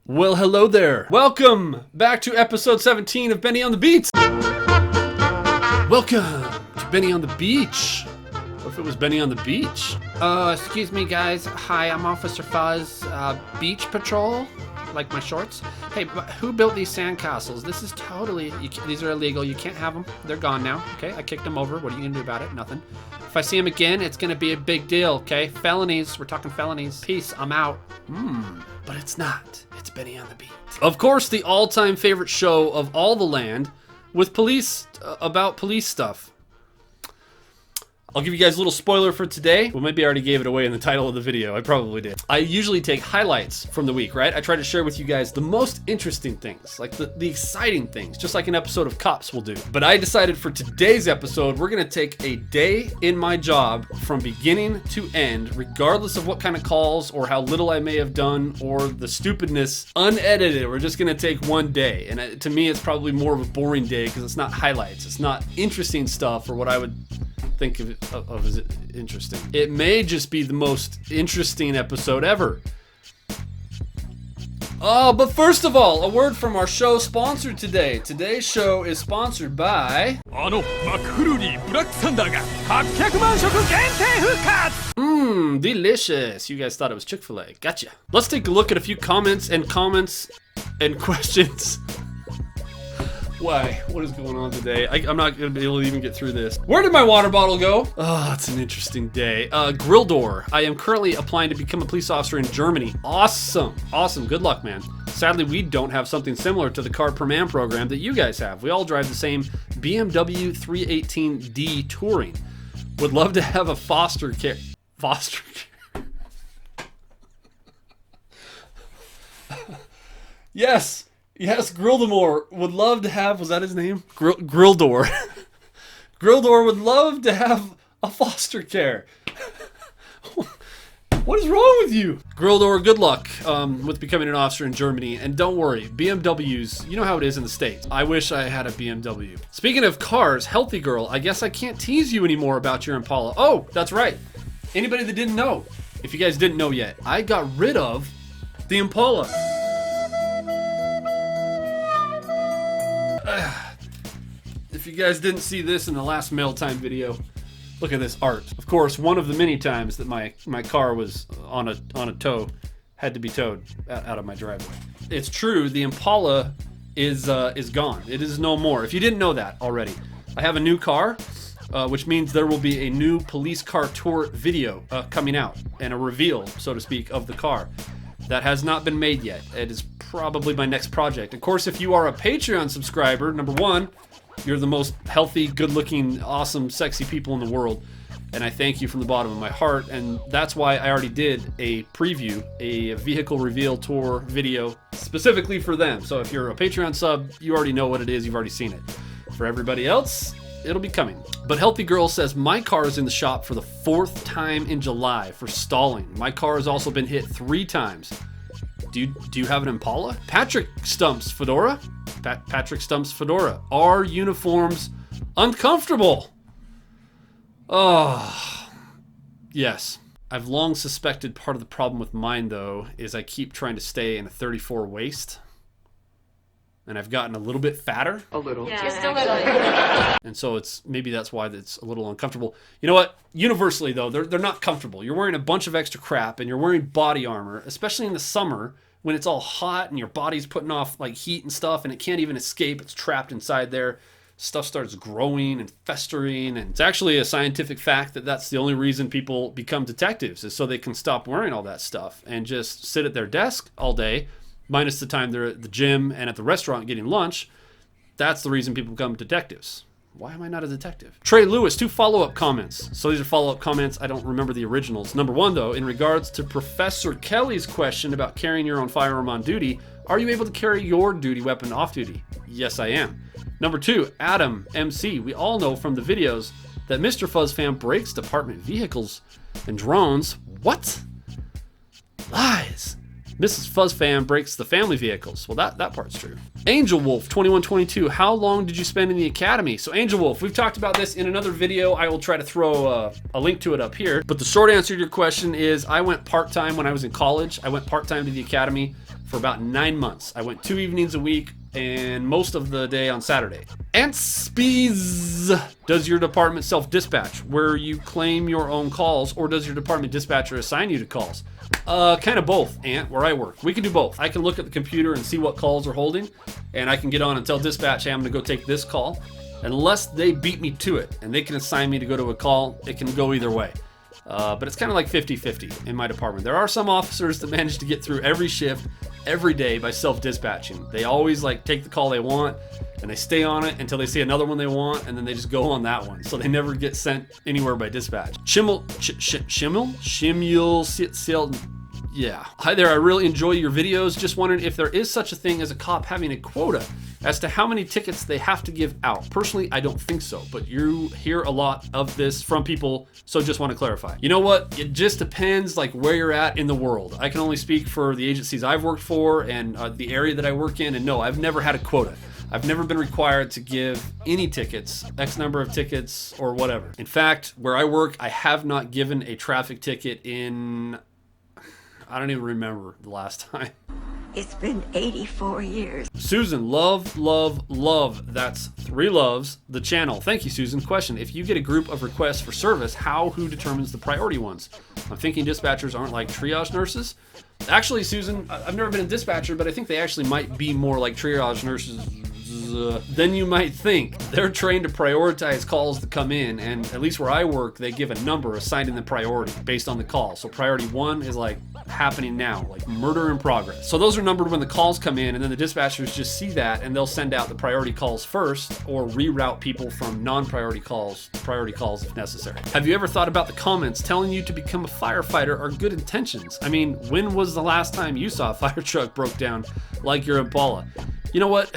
Well, hello there. Welcome back to episode 17 of Benny on the Beats. Welcome to Benny on the Beach. What if it was Benny on the Beach? Excuse me, guys. Hi, I'm Officer Fuzz. Beach Patrol? Like my shorts? Hey, but who built these sandcastles? This is totally... these are illegal. You can't have them. They're gone now. Okay, I kicked them over. What are you gonna do about it? Nothing. If I see them again, it's gonna be a big deal, okay? Felonies. We're talking felonies. Peace. I'm out. But it's not. It's Benny on the Beat. Of course, the all-time favorite show of all the land with police, about police stuff. I'll give you guys a little spoiler for today. Well, maybe I already gave it away in the title of the video. I probably did. I usually take highlights from the week, right? I try to share with you guys the most interesting things, like the exciting things, just like an episode of Cops will do. But I decided for today's episode, we're gonna take a day in my job from beginning to end, regardless of what kind of calls or how little I may have done or the stupidness, unedited. We're just gonna take one day. And to me, it's probably more of a boring day because it's not highlights. It's not interesting stuff or what I would think of as interesting. It may just be the most interesting episode ever. Oh, but first of all, a word from our show sponsor today. Today's show is sponsored by... delicious. You guys thought it was Chick-fil-A. Gotcha. Let's take a look at a few comments and questions. Why? What is going on today? I'm not going to be able to even get through this. Where did my water bottle go? Oh, it's an interesting day. Grill door. I am currently applying to become a police officer in Germany. Awesome. Awesome. Good luck, man. Sadly, we don't have something similar to the Car Per Man program that you guys have. We all drive the same BMW 318D Touring. Would love to have a foster care. Yes. Yes, Grildamore would love to have, was that his name? Grildor. Grildor would love to have a foster care. What is wrong with you? Grildor, good luck with becoming an officer in Germany. And don't worry, BMWs, you know how it is in the States. I wish I had a BMW. Speaking of cars, Healthy Girl, I guess I can't tease you anymore about your Impala. Oh, that's right. Anybody that didn't know, if you guys didn't know yet, I got rid of the Impala. If you guys didn't see this in the last mail time video, look at this art. Of course, one of the many times that my car was on a tow, had to be towed out of my driveway. It's true, the Impala is gone. It is no more. If you didn't know that already, I have a new car, which means there will be a new police car tour video coming out and a reveal, so to speak, of the car. That has not been made yet. It is probably my next project. Of course, if you are a Patreon subscriber, number one, you're the most healthy, good-looking, awesome, sexy people in the world. And I thank you from the bottom of my heart. And that's why I already did a preview, a vehicle reveal tour video specifically for them. So if you're a Patreon sub, you already know what it is. You've already seen it. For everybody else, it'll be coming. But Healthy Girl says, my car is in the shop for the 4th time in July for stalling. My car has also been hit 3 times. Do you have an Impala? Patrick Stumps Fedora. Patrick Stumps Fedora. Are uniforms uncomfortable? Oh, yes. I've long suspected part of the problem with mine, though, is I keep trying to stay in a 34 waist. And I've gotten a little bit fatter. A little. Yeah. Just a little. And so maybe that's why it's a little uncomfortable. You know what? Universally, though, they're not comfortable. You're wearing a bunch of extra crap and you're wearing body armor, especially in the summer when it's all hot and your body's putting off like heat and stuff and it can't even escape. It's trapped inside there. Stuff starts growing and festering. And it's actually a scientific fact that that's the only reason people become detectives is so they can stop wearing all that stuff and just sit at their desk all day, minus the time they're at the gym and at the restaurant getting lunch. That's the reason people become detectives. Why am I not a detective? Trey Lewis, 2 follow-up comments. So these are follow-up comments. I don't remember the originals. Number 1, though, in regards to Professor Kelly's question about carrying your own firearm on duty, are you able to carry your duty weapon off duty? Yes, I am. Number 2, Adam MC. We all know from the videos that Mr. FuzzFam breaks department vehicles and drones. What? Lies. Mrs. FuzzFam breaks the family vehicles. Well, that part's true. Angel Wolf 2122, how long did you spend in the academy? So Angel Wolf, we've talked about this in another video. I will try to throw a link to it up here. But the short answer to your question is I went part-time when I was in college. I went part-time to the academy for about 9 months. I went 2 evenings a week and most of the day on Saturday. Antspies, does your department self-dispatch where you claim your own calls, or does your department dispatcher assign you to calls? Kind of both, Ant, where I work. We can do both. I can look at the computer and see what calls are holding, and I can get on and tell dispatch, hey, I'm gonna go take this call. Unless they beat me to it and they can assign me to go to a call, it can go either way. But it's kind of like 50-50 in my department. There are some officers that manage to get through every shift, every day by self-dispatching. They always like take the call they want and they stay on it until they see another one they want, and then they just go on that one. So they never get sent anywhere by dispatch. Shimul, yeah. Hi there, I really enjoy your videos. Just wondering if there is such a thing as a cop having a quota as to how many tickets they have to give out. Personally, I don't think so, but you hear a lot of this from people, so just want to clarify. You know what? It just depends like where you're at in the world. I can only speak for the agencies I've worked for and the area that I work in, and no, I've never had a quota. I've never been required to give any tickets, X number of tickets or whatever. In fact, where I work, I have not given a traffic ticket in, I don't even remember the last time. It's been 84 years. Susan, love, that's 3 loves, the channel. Thank you, Susan. Question, if you get a group of requests for service, who determines the priority ones? I'm thinking dispatchers aren't like triage nurses. Actually, Susan, I've never been a dispatcher, but I think they actually might be more like triage nurses than you might think. They're trained to prioritize calls that come in, and at least where I work, they give a number assigning the priority based on the call. So priority 1 is like happening now, like murder in progress. So those are numbered when the calls come in, and then the dispatchers just see that and they'll send out the priority calls first, or reroute people from non-priority calls to priority calls if necessary. Have you ever thought about the comments telling you to become a firefighter are good intentions? I mean, when was the last time you saw a fire truck broke down like your Impala? You know what?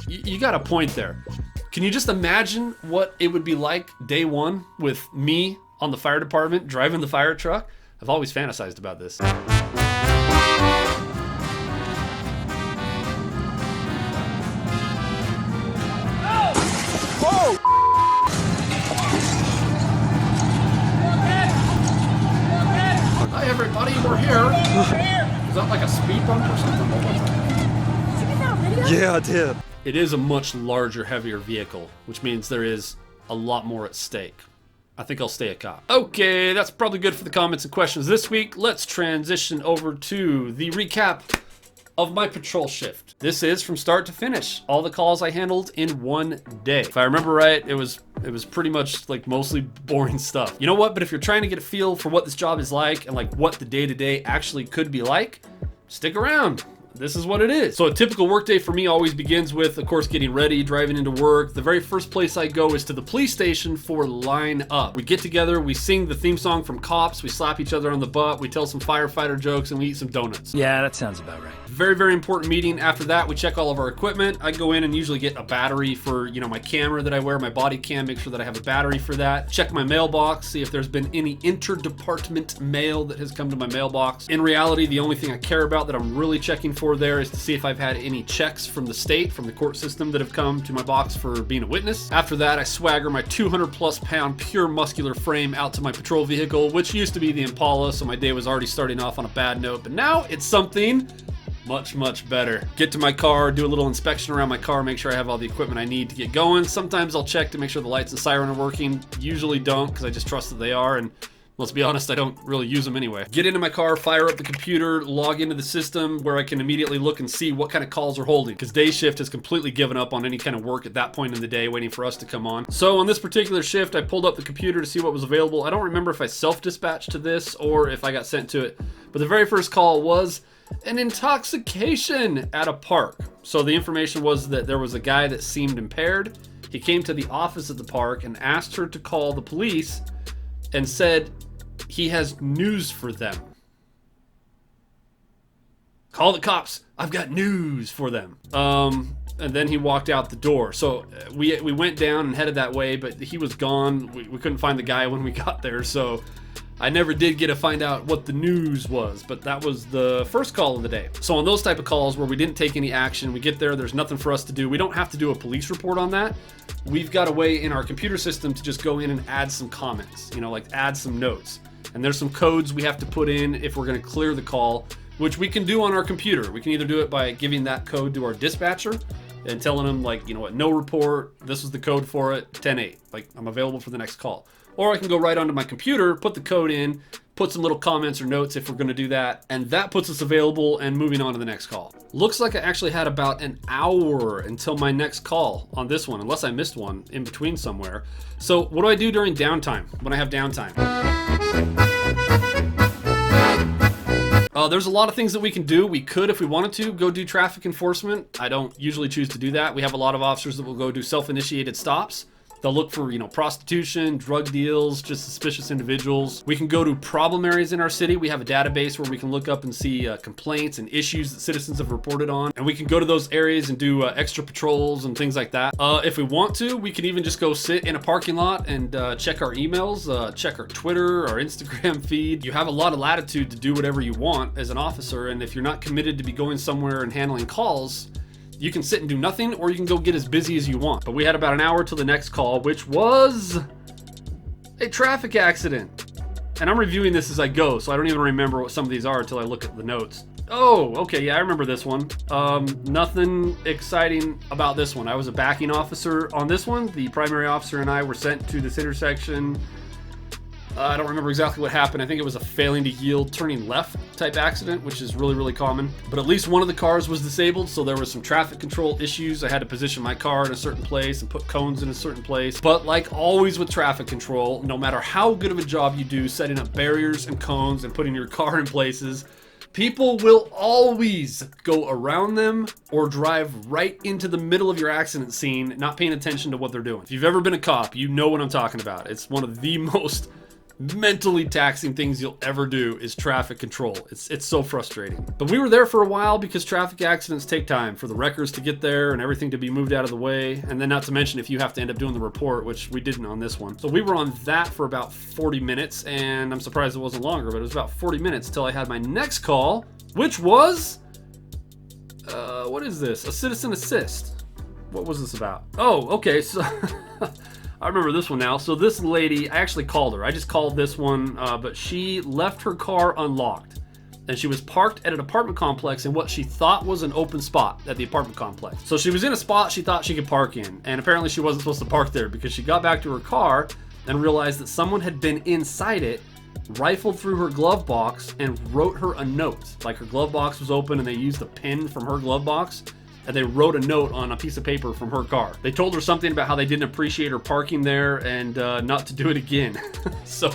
You got a point there. Can you just imagine what it would be like day one with me on the fire department driving the fire truck? I've always fantasized about this. Whoa! Hi everybody, we're here. Is that like a speed bump or something? Yeah, I did. It is a much larger, heavier vehicle, which means there is a lot more at stake. I think I'll stay a cop. Okay, that's probably good for the comments and questions this week. Let's transition over to the recap of my patrol shift. This is from start to finish. All the calls I handled in one day. If I remember right, it was pretty much like mostly boring stuff. You know what? But if you're trying to get a feel for what this job is like and like what the day-to-day actually could be like, stick around. This is what it is. So a typical workday for me always begins with, of course, getting ready, driving into work. The very first place I go is to the police station for line up. We get together, we sing the theme song from Cops, we slap each other on the butt, we tell some firefighter jokes, and we eat some donuts. Yeah, that sounds about right. Very, very important meeting. After that, we check all of our equipment. I go in and usually get a battery for, you know, my camera that I wear, my body cam, make sure that I have a battery for that. Check my mailbox, see if there's been any interdepartment mail that has come to my mailbox. In reality, the only thing I care about that I'm really checking for there is to see if I've had any checks from the state, from the court system that have come to my box for being a witness. After that, I swagger my 200+ pound pure muscular frame out to my patrol vehicle, which used to be the Impala, so my day was already starting off on a bad note, but now it's something much, much better. Get to my car, do a little inspection around my car, make sure I have all the equipment I need to get going. Sometimes I'll check to make sure the lights and siren are working. Usually don't, because I just trust that they are, and let's be honest, I don't really use them anyway. Get into my car, fire up the computer, log into the system where I can immediately look and see what kind of calls are holding, because day shift has completely given up on any kind of work at that point in the day waiting for us to come on. So on this particular shift, I pulled up the computer to see what was available. I don't remember if I self-dispatched to this or if I got sent to it, but the very first call was an intoxication at a park. So the information was that there was a guy that seemed impaired. He came to the office at the park and asked her to call the police and said he has news for them. Call the cops. I've got news for them. And then he walked out the door. So we went down and headed that way, but he was gone. We couldn't find the guy when we got there. So I never did get to find out what the news was, but that was the first call of the day. So on those type of calls where we didn't take any action, we get there, there's nothing for us to do. We don't have to do a police report on that. We've got a way in our computer system to just go in and add some comments, you know, like add some notes. And there's some codes we have to put in if we're going to clear the call, which we can do on our computer. We can either do it by giving that code to our dispatcher and telling them, like, you know what, no report, this is the code for it, 10-8, like I'm available for the next call. Or I can go right onto my computer, put the code in, put some little comments or notes if we're going to do that, and that puts us available and moving on to the next call. Looks like I actually had about an hour until my next call on this one, unless I missed one in between somewhere. So what do I do during downtime, when I have downtime? There's a lot of things that we can do. We could, if we wanted to, go do traffic enforcement. I don't usually choose to do that. We have a lot of officers that will go do self-initiated stops. They'll look for, you know, prostitution, drug deals, just suspicious individuals. We can go to problem areas in our city. We have a database where we can look up and see complaints and issues that citizens have reported on. And we can go to those areas and do extra patrols and things like that. If we want to, we can even just go sit in a parking lot and check our emails, check our Twitter, our Instagram feed. You have a lot of latitude to do whatever you want as an officer. And if you're not committed to be going somewhere and handling calls, you can sit and do nothing, or you can go get as busy as you want. But we had about an hour till the next call, which was a traffic accident. And I'm reviewing this as I go, so I don't even remember what some of these are until I look at the notes. Oh, okay, yeah, I remember this one. Nothing exciting about this one. I was a backing officer on this one. The primary officer and I were sent to this intersection. I don't remember exactly what happened. I think it was a failing to yield, turning left type accident, which is really, really common. But at least one of the cars was disabled, so there was some traffic control issues. I had to position my car in a certain place and put cones in a certain place. But like always with traffic control, no matter how good of a job you do setting up barriers and cones and putting your car in places, people will always go around them or drive right into the middle of your accident scene, not paying attention to what they're doing. If you've ever been a cop, you know what I'm talking about. It's one of the most mentally taxing things you'll ever do is traffic control. It's so frustrating. But we were there for a while because traffic accidents take time for the wreckers to get there and everything to be moved out of the way. And then not to mention if you have to end up doing the report, which we didn't on this one. So we were on that for about 40 minutes, and I'm surprised it wasn't longer, but it was about 40 minutes till I had my next call, which was, what is this? A citizen assist. What was this about? Oh, okay, so I remember this one now. So this lady, I actually called her. I just called this one, but she left her car unlocked. And she was parked at an apartment complex in what she thought was an open spot at the apartment complex. So she was in a spot she thought she could park in. And apparently she wasn't supposed to park there because she got back to her car and realized that someone had been inside it, rifled through her glove box, and wrote her a note. Like her glove box was open and they used a pen from her glove box, and they wrote a note on a piece of paper from her car. They told her something about how they didn't appreciate her parking there and not to do it again. So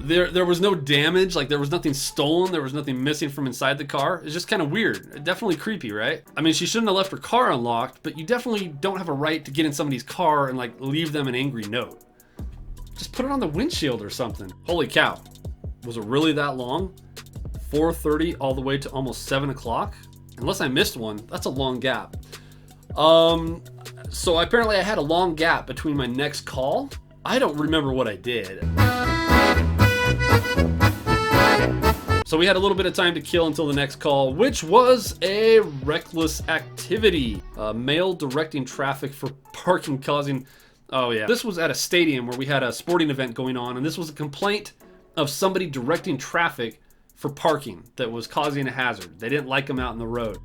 there was no damage, like there was nothing stolen, there was nothing missing from inside the car. It's just kind of weird. Definitely creepy, right? I mean, she shouldn't have left her car unlocked, but you definitely don't have a right to get in somebody's car and like leave them an angry note. Just put it on the windshield or something. Holy cow. Was it really that long? 4:30 all the way to almost 7 o'clock? Unless I missed one, that's a long gap. So apparently I had a long gap between my next call. I don't remember what I did. So we had a little bit of time to kill until the next call, which was a reckless activity. Male directing traffic for parking causing... Oh yeah. This was at a stadium where we had a sporting event going on, and this was a complaint of somebody directing traffic for parking that was causing a hazard. They didn't like them out in the road.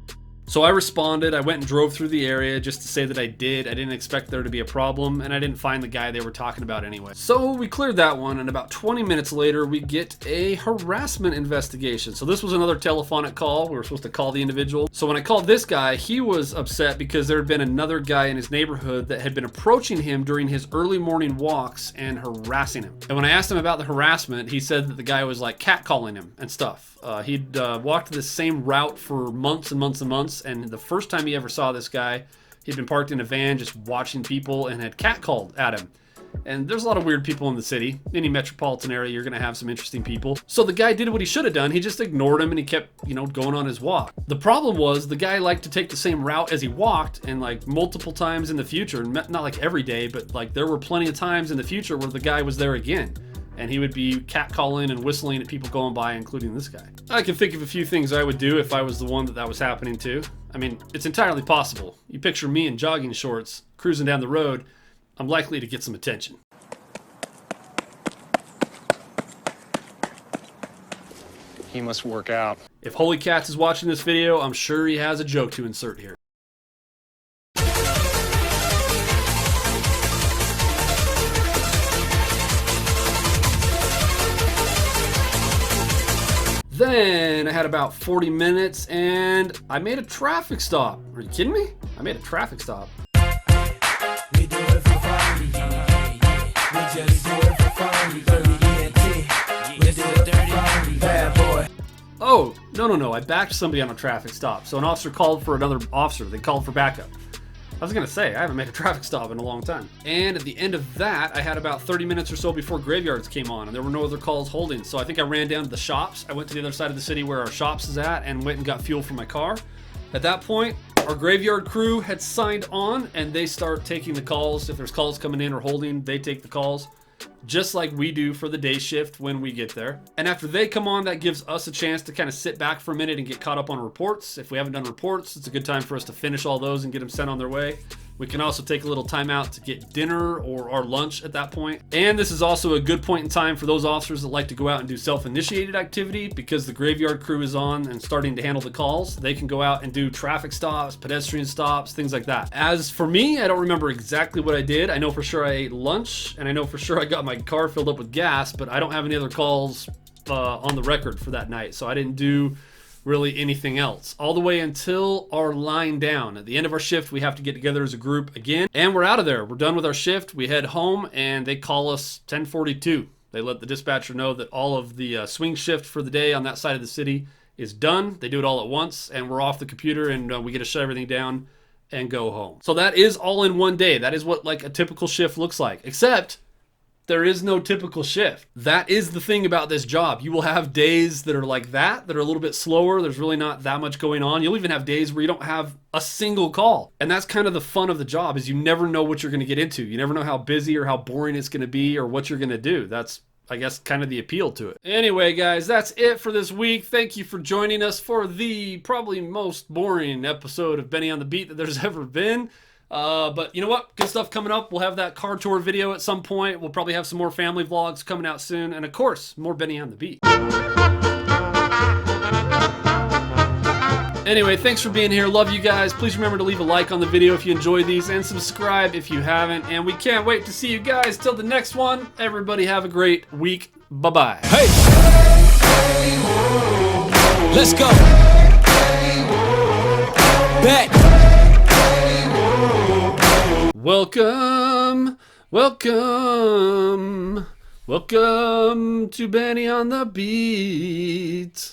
So I responded. I went and drove through the area just to say that I did. I didn't expect there to be a problem, and I didn't find the guy they were talking about anyway. So we cleared that one, and about 20 minutes later, we get a harassment investigation. So this was another telephonic call. We were supposed to call the individual. So when I called this guy, he was upset because there had been another guy in his neighborhood that had been approaching him during his early morning walks and harassing him. And when I asked him about the harassment, he said that the guy was like catcalling him and stuff. He'd walked this same route for months and months and months, and the first time he ever saw this guy, he'd been parked in a van just watching people and had catcalled at him. And there's a lot of weird people in the city. Any metropolitan area, you're going to have some interesting people. So the guy did what he should have done. He just ignored him and he kept, going on his walk. The problem was the guy liked to take the same route as he walked, and like multiple times in the future, not like every day, but like there were plenty of times in the future where the guy was there again. and he would be catcalling and whistling at people going by, including this guy. I can think of a few things I would do if I was the one that was happening to. I mean, it's entirely possible. You picture me in jogging shorts, cruising down the road, I'm likely to get some attention. He must work out. If Holy Cats is watching this video, I'm sure he has a joke to insert here. Then I had about 40 minutes and I made a traffic stop. Are you kidding me? I made a traffic stop. We do it for fun. We just do it for fun. We do it for fun. Bad boy. Oh, no. I backed somebody on a traffic stop. So an officer called for another officer. They called for backup. I was going to say, I haven't made a traffic stop in a long time. And at the end of that, I had about 30 minutes or so before graveyards came on, and there were no other calls holding. So I think I ran down to the shops. I went to the other side of the city where our shops is at and went and got fuel for my car. At that point, our graveyard crew had signed on, and they start taking the calls. If there's calls coming in or holding, they take the calls, just like we do for the day shift when we get there. And after they come on, that gives us a chance to kind of sit back for a minute and get caught up on reports. If we haven't done reports, it's a good time for us to finish all those and get them sent on their way. We can also take a little time out to get dinner or our lunch at that point. And this is also a good point in time for those officers that like to go out and do self-initiated activity, because the graveyard crew is on and starting to handle the calls. They can go out and do traffic stops, pedestrian stops, things like that. As for me, I don't remember exactly what I did. I know for sure I ate lunch, and I know for sure I got my car filled up with gas, but I don't have any other calls on the record for that night, so I didn't do really anything else all the way until our line down. At the end of our shift, we have to get together as a group again, and we're out of there. We're done with our shift. We head home, and they call us 10:42. They let the dispatcher know that all of the swing shift for the day on that side of the city is done. They do it all at once, and we're off the computer, and we get to shut everything down and go home. So that is all in one day. That is what like a typical shift looks like, except there is no typical shift. That is the thing about this job. You will have days that are like that are a little bit slower. There's really not that much going on. You'll even have days where you don't have a single call. And that's kind of the fun of the job, is you never know what you're going to get into. You never know how busy or how boring it's going to be or what you're going to do. That's, I guess, kind of the appeal to it. Anyway, guys, that's it for this week. Thank you for joining us for the probably most boring episode of Benny on the Beat that there's ever been. But you know what? Good stuff coming up. We'll have that car tour video at some point. We'll probably have some more family vlogs coming out soon. And of course, more Benny on the Beat. Anyway, thanks for being here. Love you guys. Please remember to leave a like on the video if you enjoyed these, and subscribe if you haven't. And we can't wait to see you guys till the next one. Everybody have a great week. Bye-bye. Hey! Let's go! Back! Welcome to Benny on the Beat.